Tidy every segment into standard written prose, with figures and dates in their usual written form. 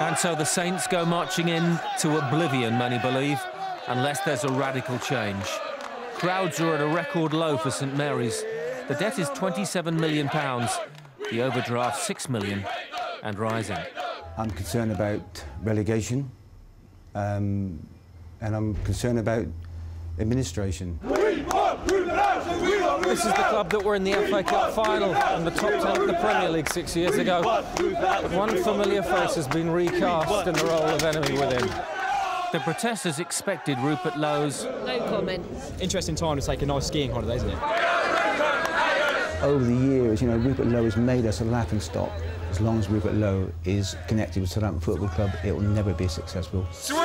And so the Saints go marching in to oblivion, many believe, unless there's a radical change. Crowds are at a record low for St Mary's. The debt is £27 million, the overdraft £6 million, and rising. I'm concerned about relegation, and I'm concerned about administration. This is the club that were in the FA Cup final and the top 10 of the Premier League 6 years ago. But one familiar face has been recast in the role of enemy within. The protesters expected Rupert Lowe's... No comment. Interesting time to take a nice skiing holiday, isn't it? Over the years, you know, Rupert Lowe has made us a laughingstock. As long as Rupert Lowe is connected with Southampton Football Club, it will never be successful. Swing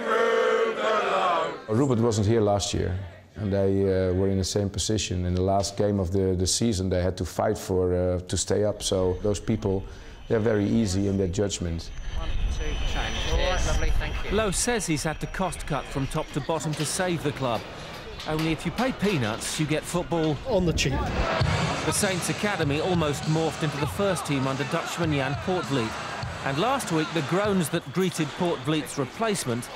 Rupert Lowe! Rupert wasn't here last year, and they were in the same position. In the last game of the season, they had to fight for to stay up. So those people, they're very easy in their judgment. 1, 2, change. All right, lovely, thank you. Lowe says he's had to cost cut from top to bottom to save the club. Only if you pay peanuts, you get football on the cheap. The Saints Academy almost morphed into the first team under Dutchman Jan Poortvliet. And last week, the groans that greeted Poortvliet's replacement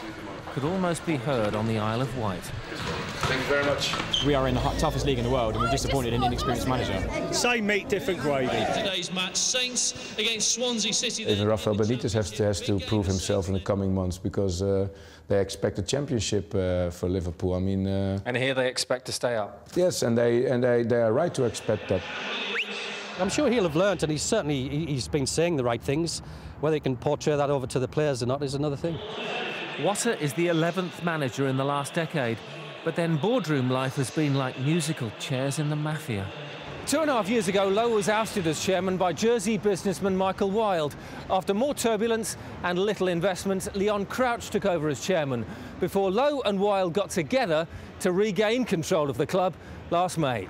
could almost be heard on the Isle of Wight. Thank you very much. We are in the toughest league in the world and we're disappointed in an inexperienced manager. Same meat, different gravy. Today's match, Saints against Swansea City. Even Rafael Benitez has to prove himself in the coming months because they expect a championship for Liverpool. I mean, and here they expect to stay up. Yes, and they are right to expect that. I'm sure he'll have learnt, and he's been saying the right things. Whether he can portray that over to the players or not is another thing. Water is the 11th manager in the last decade, but then boardroom life has been like musical chairs in the mafia. 2.5 years ago, Lowe was ousted as chairman by Jersey businessman Michael Wilde. After more turbulence and little investment, Leon Crouch took over as chairman, before Lowe and Wilde got together to regain control of the club last May.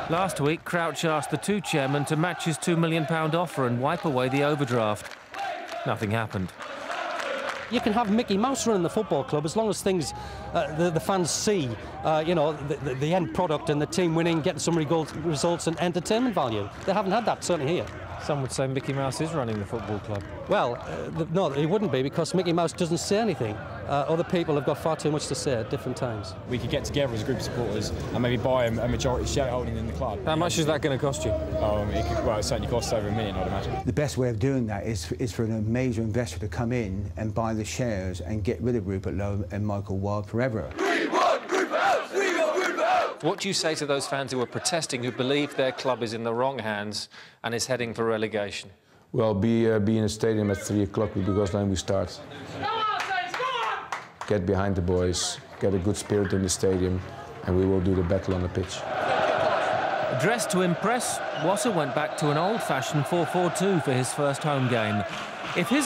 Last week, Crouch asked the two chairmen to match his £2 million offer and wipe away the overdraft. Nothing happened. You can have Mickey Mouse running the football club as long as things the fans see, you know, the end product and the team winning, getting some results and entertainment value. They haven't had that, certainly here. Some would say Mickey Mouse is running the football club. Well, no, he wouldn't be, because Mickey Mouse doesn't say anything. Other people have got far too much to say at different times. We could get together as a group of supporters and maybe buy a majority shareholding in the club. How much is that going to cost you? Well, it certainly costs over £1 million, I'd imagine. The best way of doing that is for a major investor to come in and buy the shares and get rid of Rupert Lowe and Michael Wilde forever. We want Rupert out! We want Rupert out! What do you say to those fans who are protesting, who believe their club is in the wrong hands and is heading for relegation? Well, be in a stadium at 3 o'clock because then we start. Get behind the boys, get a good spirit in the stadium, and we will do the battle on the pitch. Dressed to impress, Wasser went back to an old-fashioned 4-4-2 for his first home game. If his